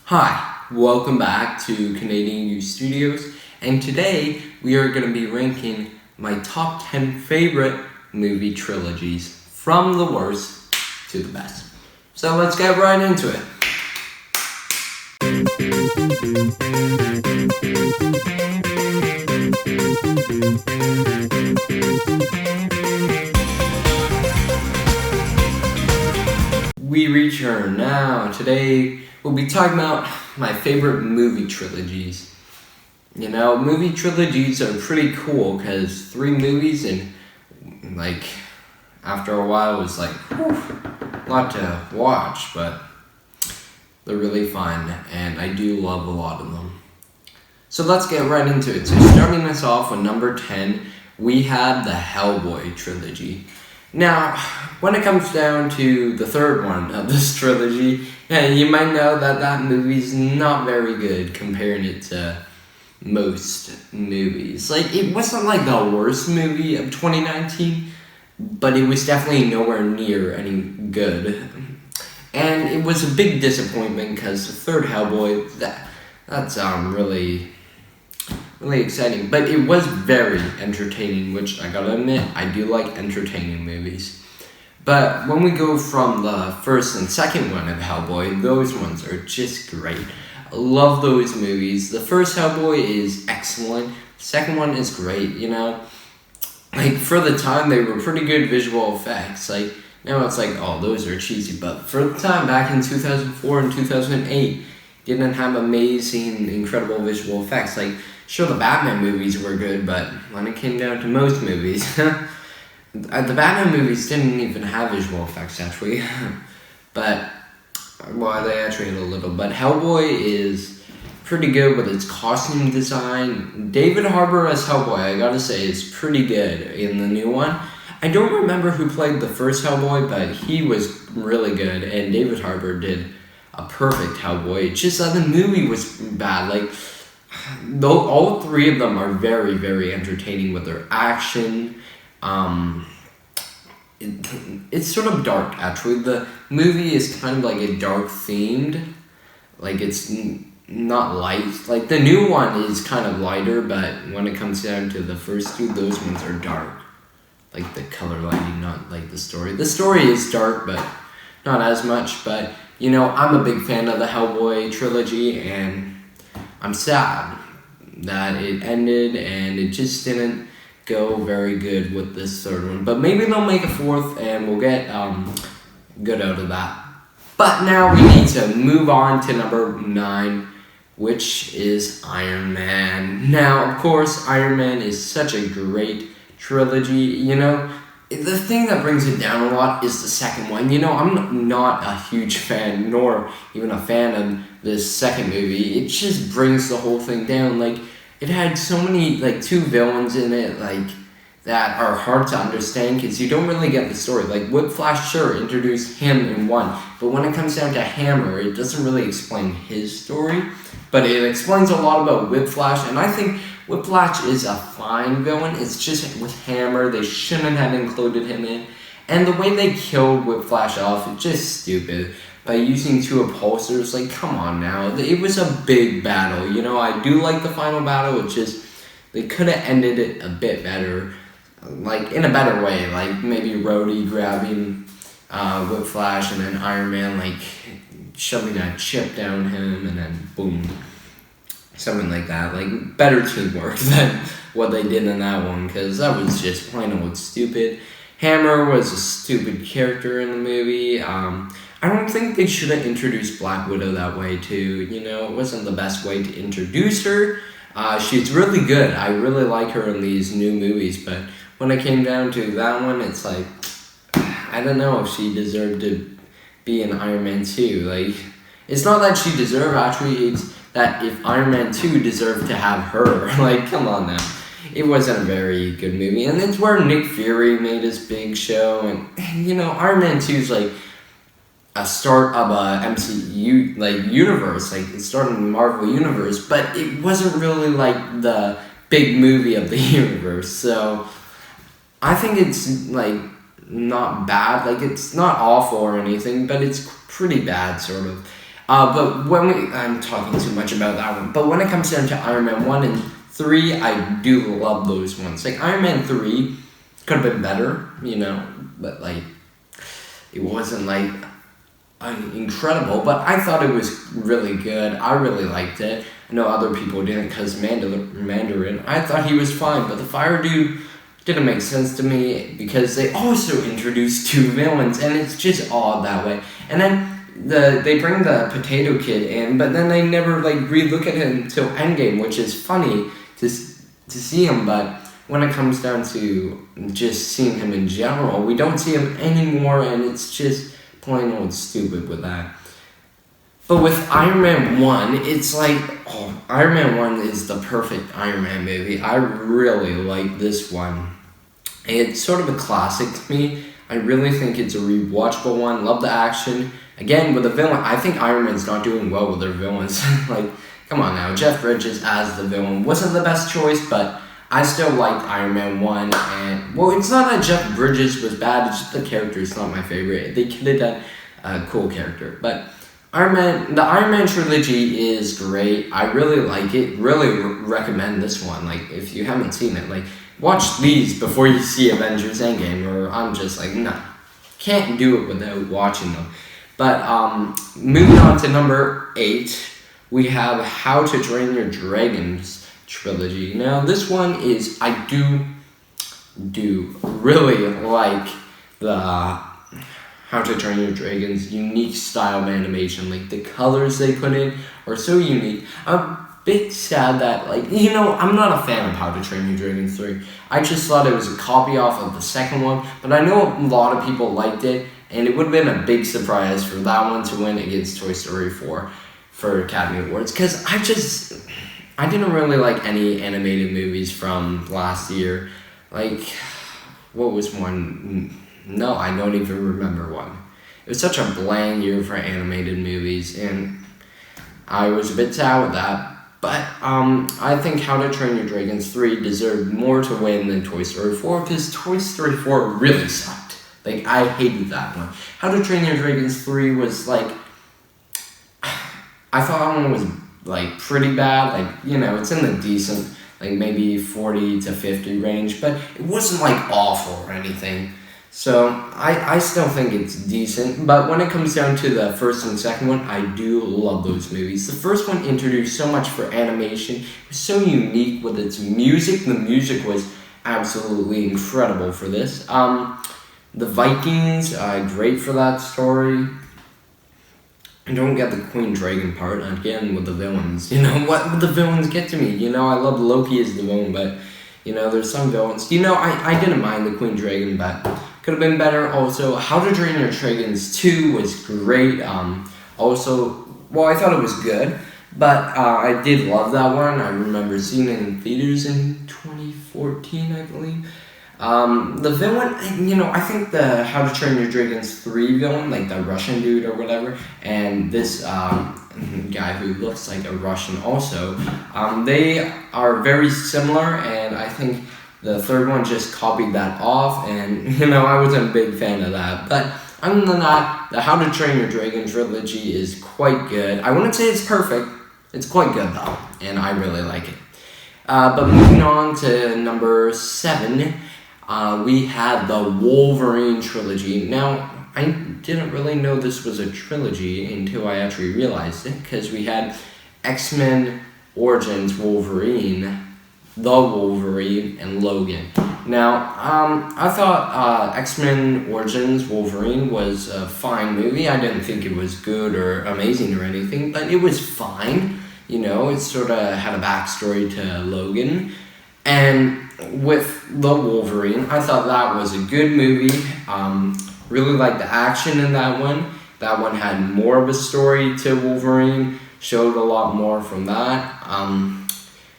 Hi, welcome back to Canadian U Studios, and today we are going to be ranking my top 10 favorite movie trilogies from the worst to the best. So let's get right into it. We return now. Today we'll be talking about my favorite movie trilogies. You know, movie trilogies are pretty cool because 3 movies and after a while it was a lot to watch, but they're really fun and I do love a lot of them. So let's get right into it. So starting us off with number 10, we have the Hellboy Trilogy. Now, when it comes down to the third one of this trilogy, you might know that movie's not very good comparing it to most movies. It wasn't the worst movie of 2019, but it was definitely nowhere near any good. And it was a big disappointment because the third Hellboy, that's really exciting, but it was very entertaining, which I gotta admit, I do like entertaining movies. But when we go from the first and second one of Hellboy, those ones are just great. I love those movies. The first Hellboy is excellent. The second one is great, you know? For the time, they were pretty good visual effects. Now it's oh, those are cheesy, but for the time, back in 2004 and 2008, didn't have amazing, incredible visual effects. Sure, the Batman movies were good, but when it came down to most movies, the Batman movies didn't even have visual effects, actually. But, well, they actually had a little. But Hellboy is pretty good with its costume design. David Harbour as Hellboy, I gotta say, is pretty good in the new one. I don't remember who played the first Hellboy, but he was really good, and David Harbour did a perfect Hellboy. It's just that the movie was bad. Though all 3 of them are very, very entertaining with their action. It's sort of dark, actually. The movie is kind of a dark themed. It's not light. The new one is kind of lighter, but when it comes down to the first 2, those ones are dark. The color lighting, not the story. The story is dark, but not as much. But, you know, I'm a big fan of the Hellboy trilogy, and I'm sad that it ended and it just didn't go very good with this third one. But maybe they'll make a 4th and we'll get good out of that. But now we need to move on to number 9, which is Iron Man. Now, of course, Iron Man is such a great trilogy. You know, the thing that brings it down a lot is the second one. You know, I'm not a huge fan, nor even a fan of this second movie. It just brings the whole thing down. It had so many, 2 villains in it, that are hard to understand because you don't really get the story. Whiplash, sure, introduced him in one, but when it comes down to Hammer, it doesn't really explain his story, but it explains a lot about Whiplash, and I think Whiplash is a fine villain. It's just with Hammer, they shouldn't have included him in. And the way they killed Whiplash off, it's just stupid. By using 2 upholsters, come on now. It was a big battle, you know. I do like the final battle, it's just, they could have ended it a bit better. In a better way. Maybe Rhodey grabbing Whiplash and then Iron Man, shoving a chip down him and then boom. Something like that, better teamwork than what they did in that one, because that was just plain old stupid. Hammer was a stupid character in the movie. I don't think they should have introduced Black Widow that way too, you know, it wasn't the best way to introduce her. She's really good, I really like her in these new movies, but when it came down to that one, it's I don't know if she deserved to be in Iron Man 2, it's not that she deserved, actually, it's that if Iron Man 2 deserved to have her, come on now. It wasn't a very good movie, and it's where Nick Fury made his big show, and you know, Iron Man 2 is a start of a MCU universe, it started in the Marvel universe, but it wasn't really the big movie of the universe, so I think it's not bad, it's not awful or anything, but it's pretty bad, sort of. But I'm talking too much about that one. But when it comes down to Iron Man 1 and 3, I do love those ones. Like, Iron Man 3 could have been better, but, like, it wasn't, like, incredible, but I thought it was really good. I really liked it. I know other people didn't because Mandarin. I thought he was fine, but the fire dude didn't make sense to me because they also introduced 2 villains, and it's just odd that way. And then they bring the Potato Kid in, but then they never re-look at him till Endgame, which is funny to see him. But when it comes down to just seeing him in general, we don't see him anymore, and it's just plain old stupid with that. But with Iron Man 1, it's like, Iron Man 1 is the perfect Iron Man movie. I really like this one. It's sort of a classic to me. I really think it's a rewatchable one. Love the action. Again, with the villain, I think Iron Man's not doing well with their villains. Come on now, Jeff Bridges as the villain wasn't the best choice, but I still liked Iron Man 1, and, it's not that Jeff Bridges was bad, it's just the character is not my favorite. They could have done a cool character, but the Iron Man Trilogy is great. I really like it, really recommend this one. If you haven't seen it, watch these before you see Avengers Endgame, or I'm just no, can't do it without watching them. But, moving on to number 8, we have How to Train Your Dragons Trilogy. Now this one is, I do really like the How to Train Your Dragon's unique style of animation. The colors they put in are so unique. I'm a bit sad that, I'm not a fan of How to Train Your Dragon 3. I just thought it was a copy off of the second one, but I know a lot of people liked it, and it would have been a big surprise for that one to win against Toy Story 4 for Academy Awards, because I didn't really like any animated movies from last year. What was one? No, I don't even remember one. It was such a bland year for animated movies, and I was a bit sad with that. But I think How to Train Your Dragons 3 deserved more to win than Toy Story 4, because Toy Story 4 really sucked. I hated that one. How to Train Your Dragons 3 was I thought that one was pretty bad. It's in the decent, maybe 40 to 50 range, but it wasn't awful or anything. So I still think it's decent, but when it comes down to the first and second one, I do love those movies. The first one introduced so much for animation. It was so unique with its music. The music was absolutely incredible for this. The Vikings, great for that story. I don't get the Queen Dragon part, again, with the villains. What would the villains get to me? I love Loki as the villain, but, there's some villains. I didn't mind the Queen Dragon, but could have been better. Also, How to Train Your Dragons 2 was great. I thought it was good, but I did love that one. I remember seeing it in theaters in 2014, I believe. The villain, I think the How to Train Your Dragons 3 villain, the Russian dude or whatever, and this guy who looks like a Russian also, they are very similar, and I think the third one just copied that off, and, I wasn't a big fan of that. But other than that, the How to Train Your Dragon Trilogy is quite good. I wouldn't say it's perfect, it's quite good though, and I really like it. But moving on to number 7, we had the Wolverine Trilogy. Now, I didn't really know this was a trilogy until I actually realized it, because we had X-Men Origins Wolverine, The Wolverine, and Logan. Now, I thought X-Men Origins Wolverine was a fine movie. I didn't think it was good or amazing or anything, but it was fine. It sort of had a backstory to Logan. And with The Wolverine, I thought that was a good movie. Really liked the action in that one. That one had more of a story to Wolverine, showed a lot more from that.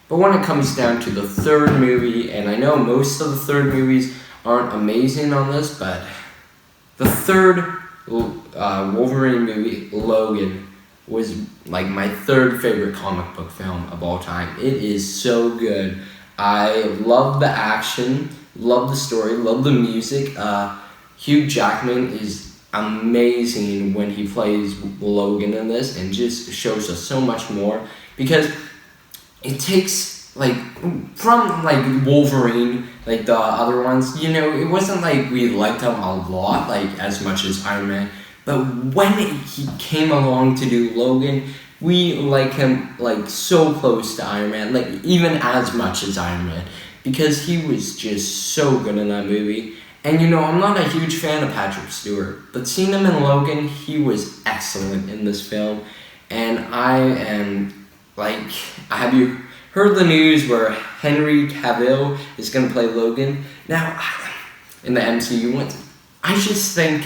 But when it comes down to the third movie, and I know most of the third movies aren't amazing on this, but the third Wolverine movie, Logan, was my third favorite comic book film of all time. It is so good. I love the action, love the story, love the music. Hugh Jackman is amazing when he plays Logan in this, and just shows us so much more, because it takes, like, from, like, Wolverine, like, the other ones, you know, it wasn't like we liked him a lot, like, as much as Iron Man, but when he came along to do Logan, we like him, like, so close to Iron Man, like, even as much as Iron Man, because he was just so good in that movie. And, you know, I'm not a huge fan of Patrick Stewart, but seeing him in Logan, he was excellent in this film. And I am, like, have you heard the news where Henry Cavill is going to play Logan? Now, in the MCU one, I just think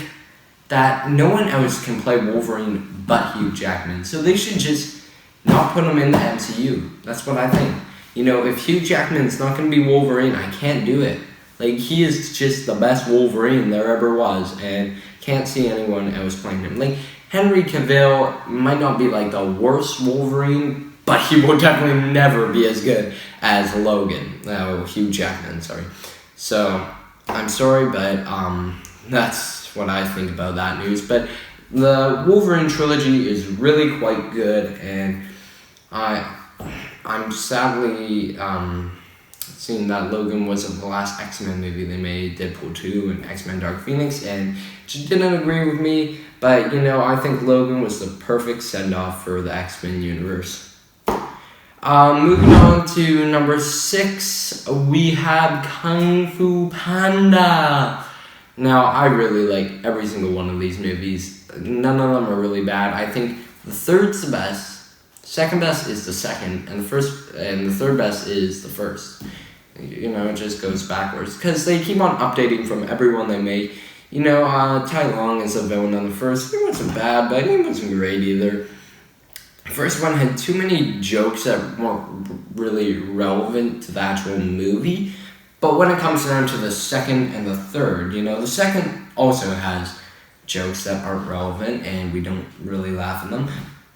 that no one else can play Wolverine but Hugh Jackman. So they should just not put him in the MCU. That's what I think. You know, if Hugh Jackman's not going to be Wolverine, I can't do it. Like, he is just the best Wolverine there ever was, and can't see anyone else playing him. Like, Henry Cavill might not be, like, the worst Wolverine, but he will definitely never be as good as Logan. Hugh Jackman, sorry. So, I'm sorry, but that's what I think about that news. But the Wolverine Trilogy is really quite good, and I'm sadly seeing that Logan wasn't the last X-Men movie they made, Deadpool 2 and X-Men Dark Phoenix, and she didn't agree with me, but, you know, I think Logan was the perfect send-off for the X-Men universe. Moving on to number 6, we have Kung Fu Panda. Now, I really like every single one of these movies. None of them are really bad. I think the third's the best, second best is the second, and the third best is the first. You know, it just goes backwards, because they keep on updating from everyone they make. You know, Tai Lung is a villain on the first. He wasn't bad, but he wasn't great either. The first one had too many jokes that weren't really relevant to the actual movie. But when it comes down to the second and the third, you know, the second also has jokes that aren't relevant, and we don't really laugh at them.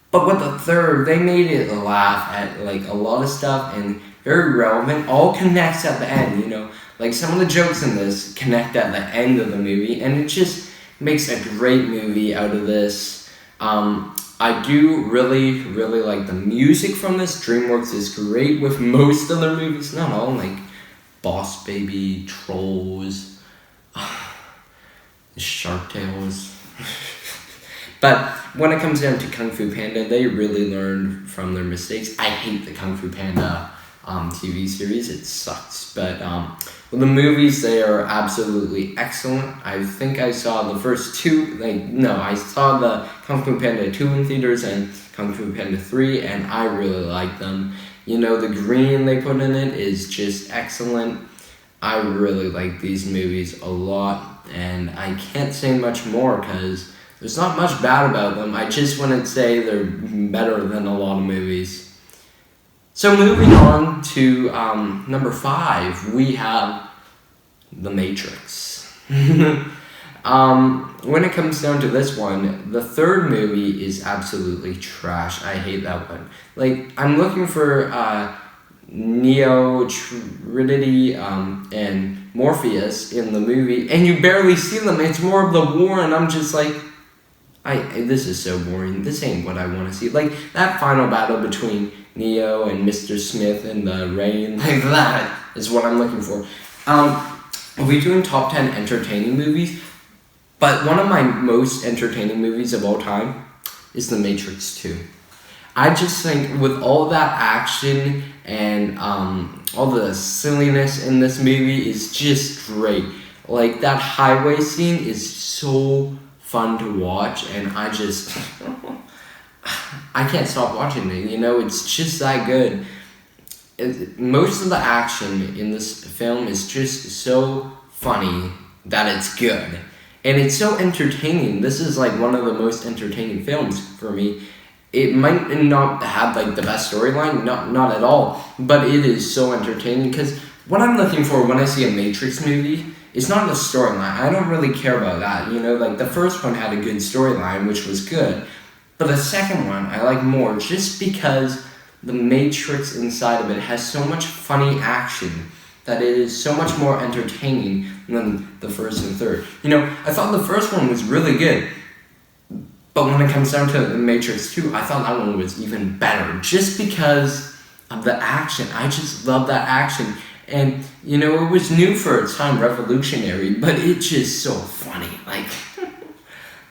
But with the third, they made it laugh at, like, a lot of stuff, and very relevant, all connects at the end, you know. Like, some of the jokes in this connect at the end of the movie, and it just makes a great movie out of this. I do really, really like the music from this. DreamWorks is great with most of their movies, not all, like Boss Baby, Trolls, Shark Tales. But when it comes down to Kung Fu Panda, they really learned from their mistakes. I hate the Kung Fu Panda TV series. It sucks. But with the movies, they are absolutely excellent. I think I saw the first two. I saw the Kung Fu Panda 2 in theaters and Kung Fu Panda 3, and I really like them. You know, the green they put in it is just excellent. I really like these movies a lot, and I can't say much more because there's not much bad about them. I just wouldn't say they're better than a lot of movies. So moving on to number 5, we have The Matrix. When it comes down to this one, the third movie is absolutely trash. I hate that one. Like, I'm looking for Neo, Trinity, and Morpheus in the movie, and you barely see them. It's more of the war, and I'm just like, this is so boring. This ain't what I want to see. Like, that final battle between Neo and Mr. Smith in the rain, like that is what I'm looking for. We're doing top 10 entertaining movies, but one of my most entertaining movies of all time is The Matrix 2. I just think with all that action and all the silliness in this movie is just great. Like, that highway scene is so fun to watch, and I can't stop watching it, you know, it's just that good. Most of the action in this film is just so funny that it's good. And it's so entertaining. This is like one of the most entertaining films for me. It might not have like the best storyline, not at all, but it is so entertaining because what I'm looking for when I see a Matrix movie is not the storyline. I don't really care about that, you know, like the first one had a good storyline, which was good, but the second one I like more just because the Matrix inside of it has so much funny action that it is so much more entertaining and then the first and third. You know, I thought the first one was really good, but when it comes down to The Matrix 2, I thought that one was even better, just because of the action. I just love that action. And, you know, it was new for its time, revolutionary, but it's just so funny. Like,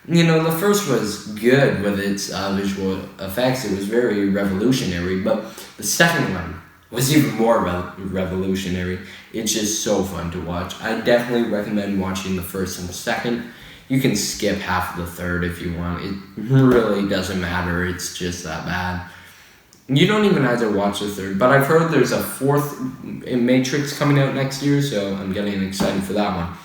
you know, the first was good with its visual effects. It was very revolutionary, but the second one was even more revolutionary. It's just so fun to watch. I definitely recommend watching the first and the second. You can skip half of the third if you want. It really doesn't matter. It's just that bad. You don't even have to watch the third, but I've heard there's a fourth Matrix coming out next year, so I'm getting excited for that one.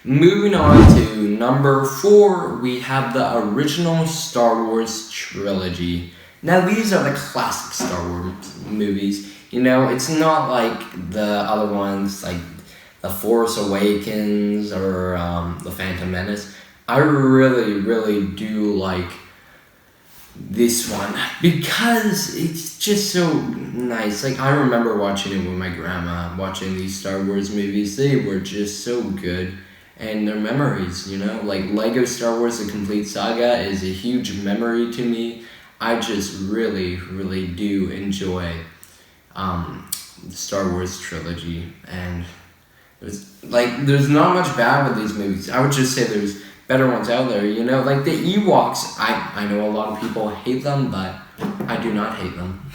Moving on to number 4, we have the original Star Wars Trilogy. Now, these are the classic Star Wars movies. You know, it's not like the other ones, like The Force Awakens or The Phantom Menace. I really do like this one because it's just so nice. Like, I remember watching it with my grandma, watching these Star Wars movies. They were just so good. And their memories, you know, like Lego Star Wars The Complete Saga is a huge memory to me. I just really do enjoy the Star Wars trilogy, and there's not much bad with these movies. I would just say there's better ones out there, you know, like the Ewoks. I know a lot of people hate them, but I do not hate them.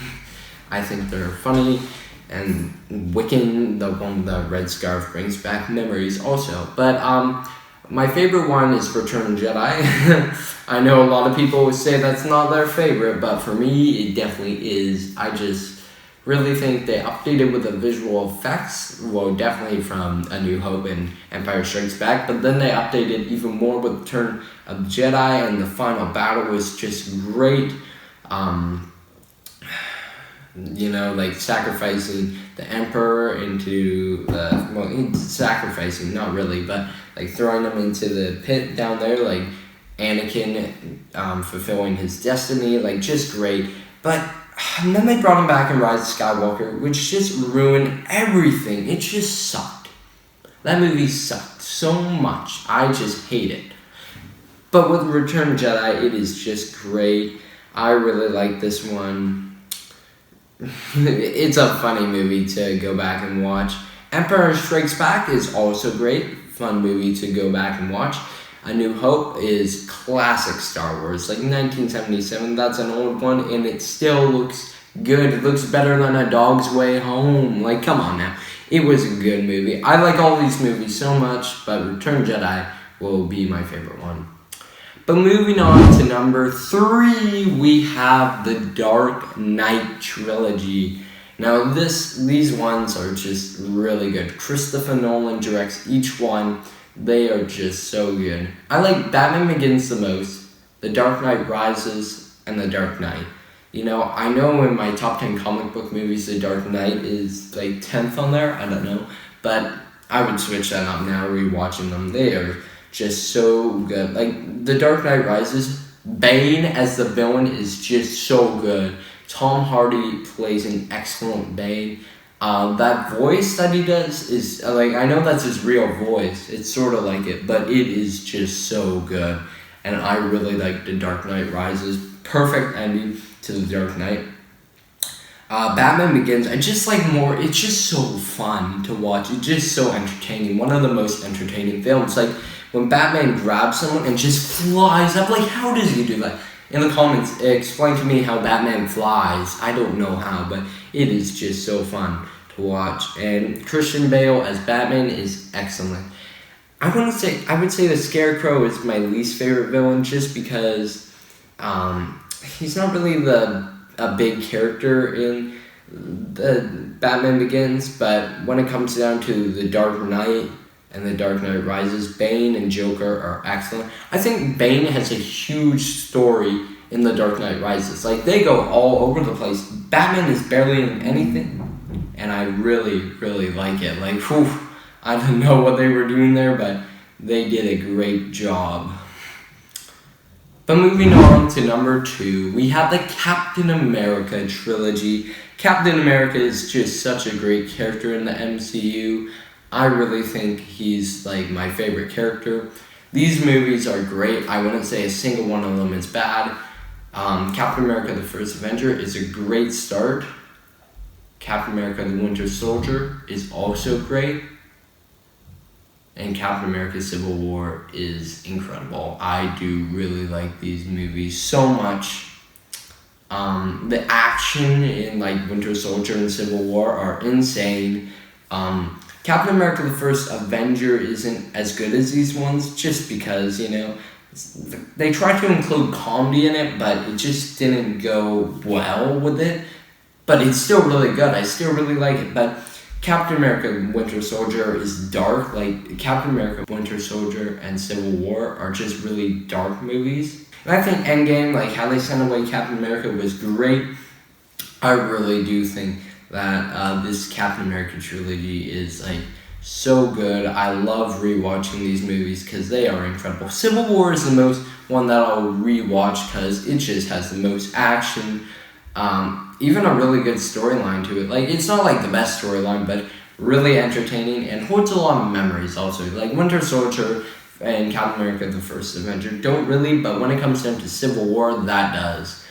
I think they're funny, and Wiccan, the one with the red scarf, brings back memories also. But my favorite one is Return of the Jedi. I know a lot of people would say that's not their favorite, but for me, it definitely is. I just really think they updated with the visual effects, well, definitely from A New Hope and Empire Strikes Back, but then they updated even more with Return of the Jedi, and the final battle was just great. You know, like sacrificing the Emperor into the, well, sacrificing, not really, but like throwing him into the pit down there, like Anakin fulfilling his destiny, like just great. But and then they brought him back in Rise of Skywalker, which just ruined everything. It just sucked. That movie sucked so much. I just hate it. But with Return of the Jedi, it is just great. I really like this one. It's a funny movie to go back and watch. Empire Strikes Back is also great. Fun movie to go back and watch. A New Hope is classic Star Wars, like 1977. That's an old one, and it still looks good. It looks better than A Dog's Way Home. Like, come on now. It was a good movie. I like all these movies so much, but Return of the Jedi will be my favorite one. But moving on to number 3, we have the Dark Knight Trilogy. Now, these ones are just really good. Christopher Nolan directs each one. They are just so good. I like Batman Begins the most, The Dark Knight Rises, and The Dark Knight. You know, I know in my top 10 comic book movies, The Dark Knight is like 10th on there. I don't know. But I would switch that up now, rewatching them. They are just so good. Like, The Dark Knight Rises, Bane as the villain is just so good. Tom Hardy plays an excellent Bane. That voice that he does is, like, I know that's his real voice. It's sort of like it, but it is just so good. And I really like The Dark Knight Rises. Perfect ending to The Dark Knight. Batman Begins, I just like more, it's just so fun to watch. It's just so entertaining. One of the most entertaining films. Like, when Batman grabs someone and just flies up, like, how does he do that? In the comments, explain to me how Batman flies. I don't know how, but it is just so fun to watch. And Christian Bale as Batman is excellent. I would say the Scarecrow is my least favorite villain, just because he's not really a big character in the Batman Begins, but when it comes down to The Dark Knight and The Dark Knight Rises, Bane and Joker are excellent. I think Bane has a huge story in The Dark Knight Rises. Like, they go all over the place. Batman is barely in anything, and I really like it. Like, whew, I don't know what they were doing there, but they did a great job. But moving on to number 2, we have the Captain America trilogy. Captain America is just such a great character in the MCU. I really think he's like my favorite character. These movies are great. I wouldn't say a single one of them is bad. Captain America the First Avenger is a great start. Captain America the Winter Soldier is also great. And Captain America Civil War is incredible. I do really like these movies so much. The action in like Winter Soldier and Civil War are insane. Captain America the First Avenger isn't as good as these ones just because, you know, they tried to include comedy in it, but it just didn't go well with it. But it's still really good. I still really like it. But Captain America Winter Soldier is dark. Like, Captain America Winter Soldier and Civil War are just really dark movies. And I think Endgame, like how they sent away Captain America, was great. I really do think that this Captain America trilogy is like so good. I love rewatching these movies because they are incredible. Civil War is the most one that I'll rewatch because it just has the most action. Even a really good storyline to it. Like, it's not like the best storyline, but really entertaining and holds a lot of memories also. Like Winter Soldier and Captain America the First Avenger don't really, but when it comes down to Civil War, that does.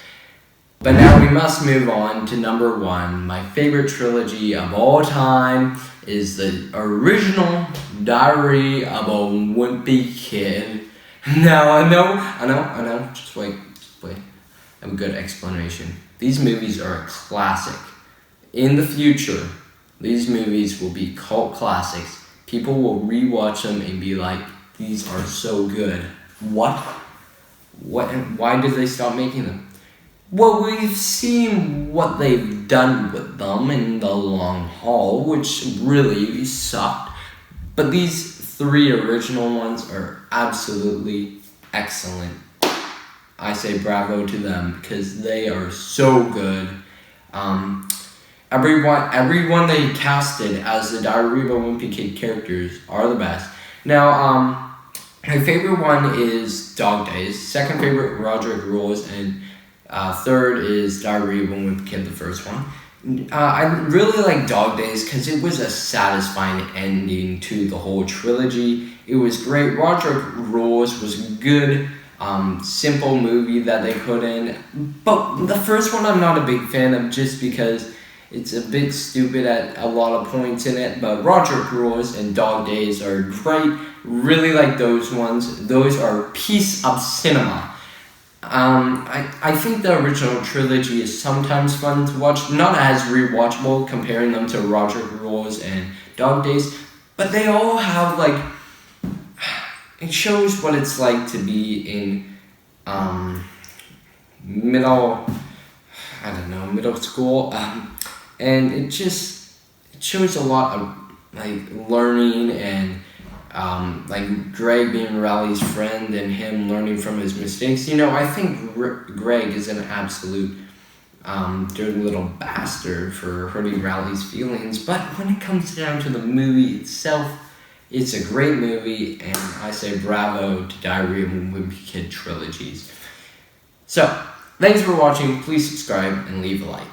But now we must move on to number one. My favorite trilogy of all time is the original Diary of a Wimpy Kid. Now, I know. Just wait. I have a good explanation. These movies are a classic. In the future, these movies will be cult classics. People will rewatch them and be like, these are so good. What? Why did they stop making them? Well, we've seen what they've done with them in the long haul, which really sucked. But these three original ones are absolutely excellent. I say bravo to them because they are so good. Everyone they casted as the Diary of a Wimpy Kid characters are the best. Now, my favorite one is Dog Days. Second favorite, Roderick Rules, and third is Diary of a Wimpy Kid, the first one. I really like Dog Days because it was a satisfying ending to the whole trilogy. It was great. Roderick Rules was good. Simple movie that they put in. But the first one I'm not a big fan of just because it's a bit stupid at a lot of points in it. But Roderick Rules and Dog Days are great. Really like those ones. Those are a piece of cinema. I think the original trilogy is sometimes fun to watch. Not as rewatchable comparing them to Roderick Rules and Dog Days. But they all have like... It shows what it's like to be in middle school, and it shows a lot of like learning and like Greg being Riley's friend and him learning from his mistakes. You know, I think Greg is an absolute dirty little bastard for hurting Riley's feelings, but when it comes down to the movie itself, it's a great movie, and I say bravo to Diary of a Wimpy Kid trilogies. So, thanks for watching. Please subscribe and leave a like.